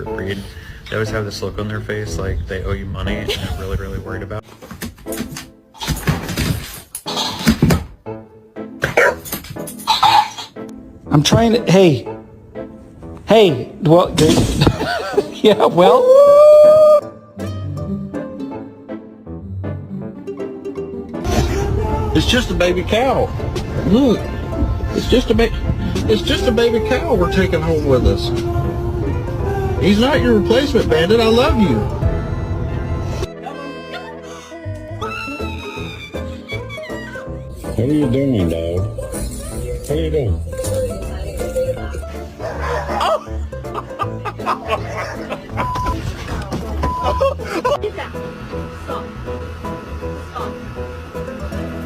breed, they always have this look on their face like they owe you money and they're really, really worried about it. I'm trying to, hey, well, yeah, well. It's just a baby cow. Look, it's just a baby cow we're taking home with us. He's not your replacement, Bandit. I love you. What are you doing, dog? What are you doing?